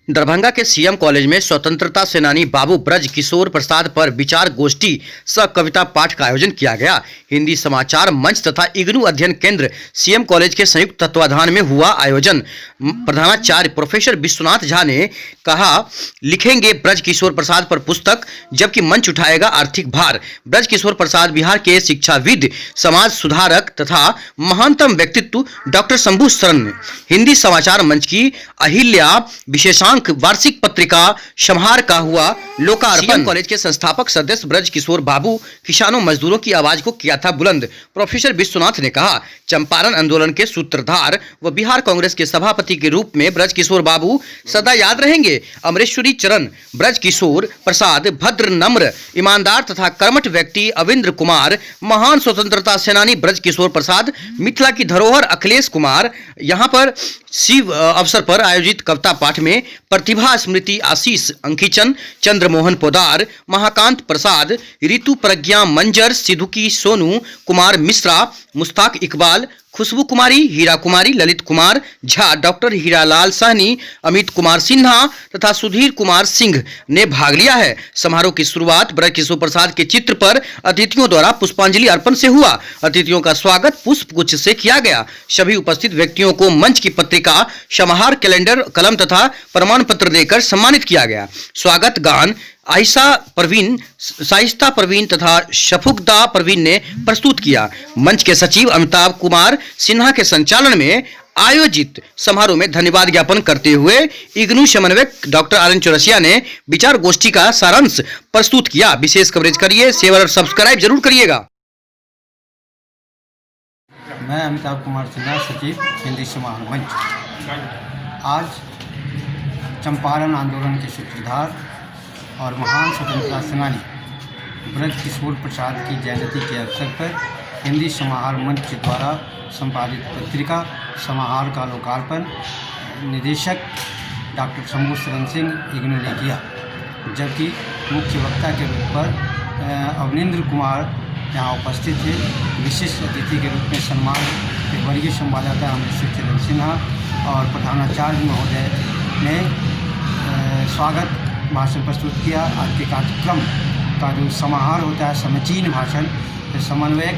दरभंगा के CM college में स्वतंत्रता सेनानी बाबू ब्रज किशोर प्रसाद पर विचार गोष्ठी सह कविता पाठ का आयोजन किया गया। हिंदी समाचार मंच तथा इग्नू अध्ययन केंद्र सीएम कॉलेज के संयुक्त तत्वाधान में हुआ आयोजन। प्रधानाचार्य प्रोफेसर विश्वनाथ झा ने कहा, लिखेंगे ब्रज किशोर प्रसाद पर पुस्तक, जबकि मंच उठाएगा आर्थिक भार। ब्रज किशोर प्रसाद बिहार के शिक्षाविद, समाज सुधारक तथा महानतम व्यक्तित्व डॉक्टर शंभू शरण। हिंदी समाचार मंच की अहिल्या विशेषांक वार्षिक पत्रिका समाहार का हुआ लोकार्पण। कॉलेज के संस्थापक सदस्य ब्रज किशोर बाबू किसानों मजदूरों की आवाज को किया था बुलंद। प्रोफेसर विश्वनाथ ने कहा, चंपारण आंदोलन के सूत्रधार व बिहार कांग्रेस के सभापति के रूप में ब्रज किशोर बाबू सदा याद रहेंगे। अमरेश्वरी चरण ब्रज किशोर प्रसाद भद्र, नम्र, ईमानदार तथा कर्मठ व्यक्ति अविंद्र कुमार, महान स्वतंत्रता सेनानी ब्रज किशोर प्रसाद, मिथिला की धरोहर अखिलेश कुमार। यहाँ पर शिव अवसर पर आयोजित कविता पाठ में प्रतिभा स्मृति आशीष अंकिचन, चंद्रमोहन पोदार, महाकांत प्रसाद, ऋतु प्रज्ञा मंजर, सिद्धुकी सोनू, कुमार मिश्रा, मुश्ताक इकबाल, खुशबू कुमारी, हीरा कुमारी, ललित कुमार झा, डॉक्टर हीरालाल सहनी, अमित कुमार सिन्हा तथा सुधीर कुमार सिंह ने भाग लिया है। समारोह की शुरुआत ब्रज किशोर प्रसाद के चित्र पर अतिथियों द्वारा पुष्पांजलि अर्पण से हुआ। अतिथियों का स्वागत पुष्प गुच्छ से किया गया। सभी उपस्थित व्यक्तियों को मंच की पत्रिका, समाहार, कैलेंडर, कलम तथा प्रमाण पत्र देकर सम्मानित किया गया। स्वागत गान शाइस्ता परवीन तथा शफुकदा परवीन ने प्रस्तुत किया। मंच के सचिव अमिताभ कुमार सिन्हा के संचालन में आयोजित समारोह में धन्यवाद ज्ञापन करते हुए इग्नू समन्वयक डॉक्टर आर एन चौरसिया ने विचार गोष्ठी का सारांश प्रस्तुत किया। विशेष कवरेज करिए, शेयर और सब्सक्राइब जरूर करिएगा। मैं अमिताभ कुमार सिन्हा, सचिव हिंदी समाचार मंच। आज चंपारण आंदोलन के सूत्रधार और महान स्वतंत्रता सेनानी ब्रज किशोर प्रसाद की जयंती के अवसर पर हिंदी समाहार मंच द्वारा संपादित पत्रिका समाहार का लोकार्पण निदेशक डॉक्टर शंभू शरण सिंह इग्नू ने किया, जबकि मुख्य वक्ता के रूप पर अवनिंद्र कुमार यहाँ उपस्थित थे। विशिष्ट अतिथि के रूप में सम्मान के वर्गीय संवाददाता अमरेश्वरी चरण सिन्हा और प्रधानाचार्य महोदय ने स्वागत भाषण प्रस्तुत किया। आज के कार्यक्रम का जो समाहार होता है, समचीन भाषण, समन्वयक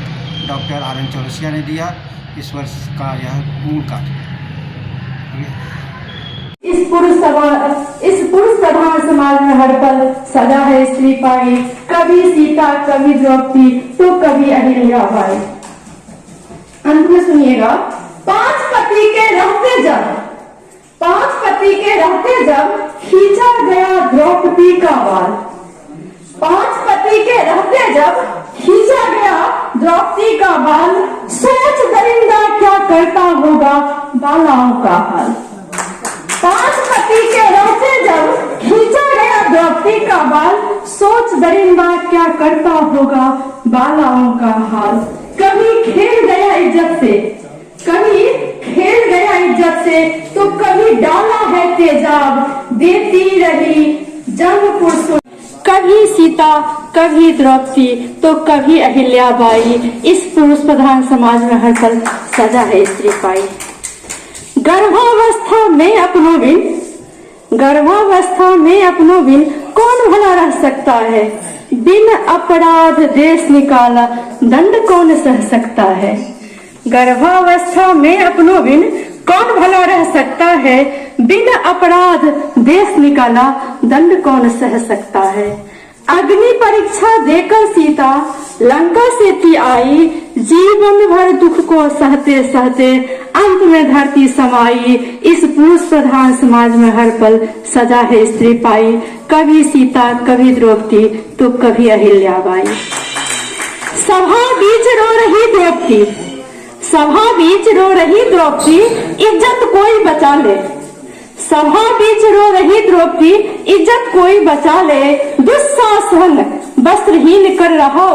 डॉक्टर आर एन चौरसिया ने दिया। इस वर्ष का यह मूल कार्य। इस पुरुष प्रधान समाज में हर पल सदा है स्त्री पाई, कभी सीता कभी द्रौपदी तो कभी अहिल्याबाई। अंत में सुनिएगा, पांच पति के रहते जब खींचा गया द्रौपदी का बाल। पांच पति के रहते जब खींचा गया द्रौपदी का बाल, सोच दरिंदा क्या करता होगा बालाओं का हाल। पांच पति के रहते जब खींचा गया द्रौपदी का बाल, सोच दरिंदा क्या करता होगा बालाओं का हाल। कभी खेल गया इज्जत से तो कभी डाला है तेजाब, देती रही जंग पुरुष। कभी सीता कभी द्रौपदी तो कभी अहिल्याबाई, इस पुरुष प्रधान समाज में हर पल सदा है स्त्री पाई। गर्भावस्था में अपनों बिन कौन भला रह सकता है, बिन अपराध देश निकाला दंड कौन सह सकता है। गर्भावस्था में अपनों बिन कौन भला रह सकता है, बिन अपराध देश निकाला दंड कौन सह सकता है। अग्नि परीक्षा देकर सीता लंका से थी आई, जीवन भर दुख को सहते सहते अंत में धरती समाई। इस पुरुष प्रधान समाज में हर पल सदा है स्त्री पाई, कभी सीता कभी द्रौपदी तो कभी अहिल्याबाई। सभा बीच रो रही द्रौपदी इज्जत कोई बचा ले। सभा बीच रो रही द्रौपदी इज्जत कोई बचा ले, दुस्शासन वस्त्रहीन कर रहा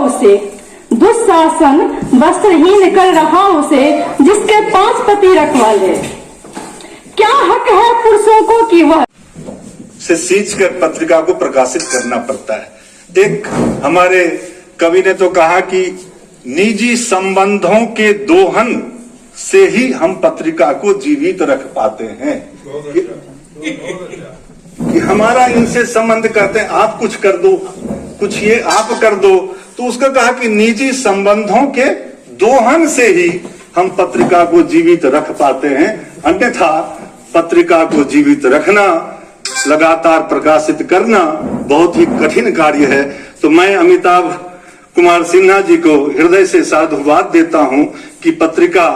उसे जिसके पांच पति रखवाले। क्या हक है पुरुषों को कि वह से सींच कर पत्रिका को प्रकाशित करना पड़ता है। एक हमारे कवि ने तो कहा कि निजी संबंधों के दोहन से ही हम पत्रिका को जीवित रख पाते हैं। कि हमारा इनसे संबंध करते हैं, आप कुछ कर दो, कुछ ये आप कर दो। तो उसका कहा कि निजी संबंधों के दोहन से ही हम पत्रिका को जीवित रख पाते हैं, अन्यथा पत्रिका को जीवित रखना, लगातार प्रकाशित करना बहुत ही कठिन कार्य है। तो मैं अमिताभ कुमार सिन्हा जी को हृदय से साधुवाद देता हूं कि पत्रिका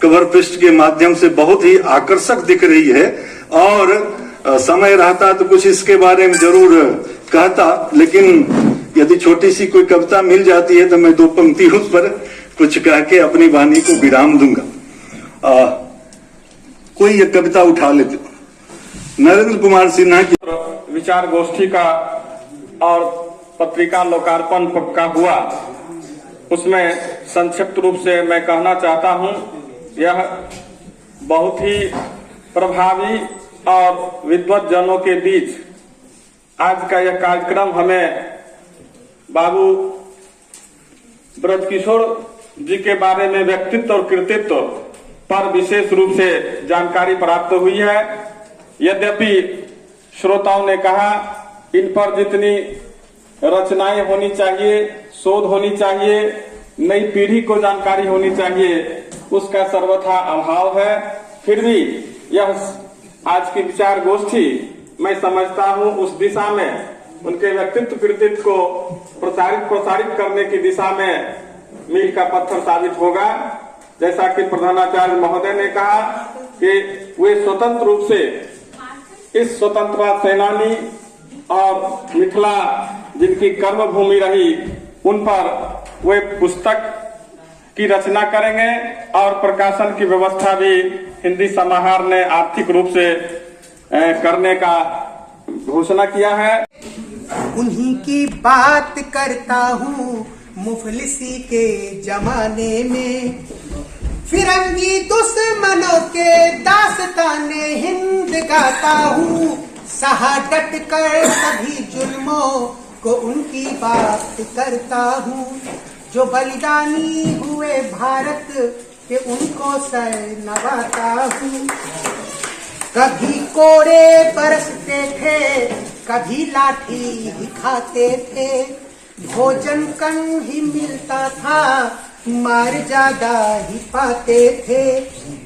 कवर पृष्ठ के माध्यम से बहुत ही आकर्षक दिख रही है, और समय रहता तो कुछ इसके बारे में जरूर कहता, लेकिन यदि छोटी सी कोई कविता मिल जाती है तो मैं 2 पंक्ति उस पर कुछ कह के अपनी वाणी को विराम दूंगा। कोई एक कविता उठा लेते। नरेंद्र कुमार सिन्हा की विचार गोष्ठी का और पत्रिका लोकार्पण का हुआ, उसमें संक्षिप्त रूप से मैं कहना चाहता हूं, यह बहुत ही प्रभावी और विद्वत जनों के बीच आज का यह कार्यक्रम हमें बाबू ब्रजकिशोर जी के बारे में व्यक्तित्व और कृतित्व पर विशेष रूप से जानकारी प्राप्त हुई है। यद्यपि श्रोताओं ने कहा इन पर जितनी रचनाएं होनी चाहिए, शोध होनी चाहिए, नई पीढ़ी को जानकारी होनी चाहिए, उसका सर्वथा अभाव है। फिर भी यह आज की विचार गोष्ठी मैं समझता हूं उस दिशा में, उनके व्यक्तित्व कृतित्व को प्रसारित करने की दिशा में मील का पत्थर साबित होगा। जैसा कि प्रधानाचार्य महोदय ने कहा कि वे स्वतंत्र रूप से इस स्वतंत्रता सेनानी और मिथिला जिनकी कर्म भूमि रही, उन पर वे पुस्तक की रचना करेंगे और प्रकाशन की व्यवस्था भी हिंदी समाहार ने आर्थिक रूप से करने का घोषणा किया है। उन्हीं की बात करता हूँ मुफलिसी के जमाने में, फिरंगी दुश्मनों के दास्ताने हिंद गाता हूँ, सहा डट कर सभी जुल्मों को उनकी बात करता हूँ, जो बलिदानी हुए भारत के उनको सर नवाता हूँ। कभी कोड़े बरसते थे, कभी लाठी दिखाते थे, भोजन कम ही मिलता था, मार ज्यादा ही पाते थे।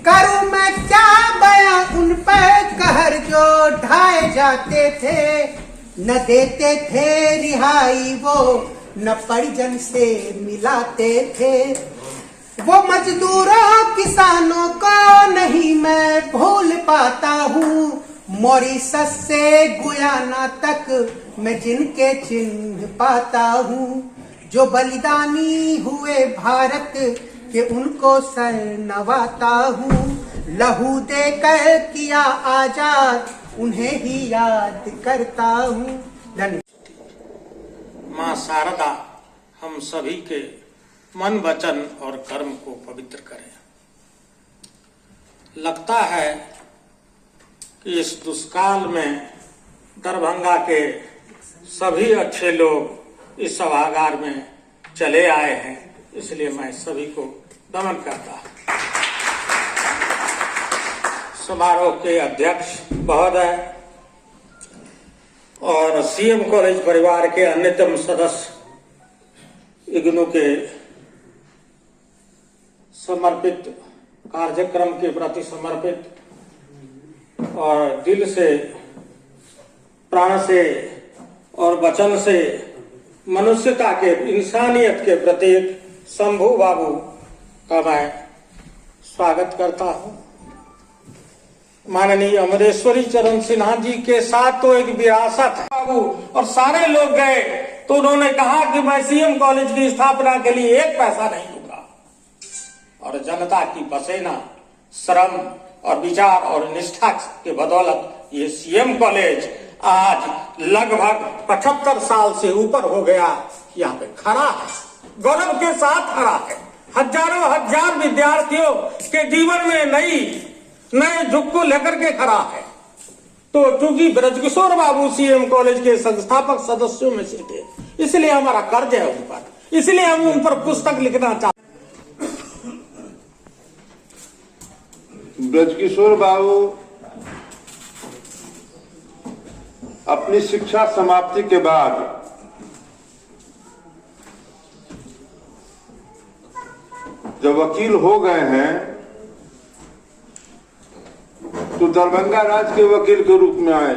करूं मैं क्या बयां उन पर कहर जो ढाए जाते थे, न देते थे रिहाई वो, न परिजन से मिलाते थे। वो मजदूरों किसानों को नहीं मैं भूल पाता हूँ, मॉरिशस से गुयाना तक मैं जिनके चिन्ह पाता हूँ, जो बलिदानी हुए भारत के उनको सर नवाता हूँ। लहू देकर किया आजाद उन्हें ही याद करता हूँ। माँ शारदा हम सभी के मन, वचन और कर्म को पवित्र करें। लगता है कि इस दुष्काल में दरभंगा के सभी अच्छे लोग इस सभागार में चले आए हैं, इसलिए मैं सभी को नमन करता हूँ। समारोह के अध्यक्ष महोदय और सीएम कॉलेज परिवार के अन्यतम सदस्य, इग्नू के समर्पित कार्यक्रम के प्रति समर्पित और दिल से, प्राण से और वचन से मनुष्यता के, इंसानियत के प्रतीक शंभू बाबू का मैं स्वागत करता हूं। माननीय अमरेश्वरी चरण सिन्हा जी के साथ तो एक विरासत है बाबू, और सारे लोग गए तो उन्होंने कहा कि मैं सीएम कॉलेज की स्थापना के लिए 1 पैसा नहीं दूंगा, और जनता की पसीना, श्रम और विचार और निष्ठा के बदौलत ये सीएम कॉलेज आज लगभग 75 साल से ऊपर हो गया, यहाँ पे खड़ा है, गौरव के साथ खड़ा है। हजारों हजार विद्यार्थियों के जीवन में नए युग को लेकर के खड़ा है। तो चूंकि ब्रजकिशोर बाबू सीएम कॉलेज के संस्थापक सदस्यों में से थे, इसलिए हमारा कर्ज है उन पर, इसलिए हम उन पर पुस्तक लिखना चाहते। ब्रजकिशोर बाबू अपनी शिक्षा समाप्ति के बाद जब वकील हो गए हैं तो दरभंगा राज के वकील के रूप में आए।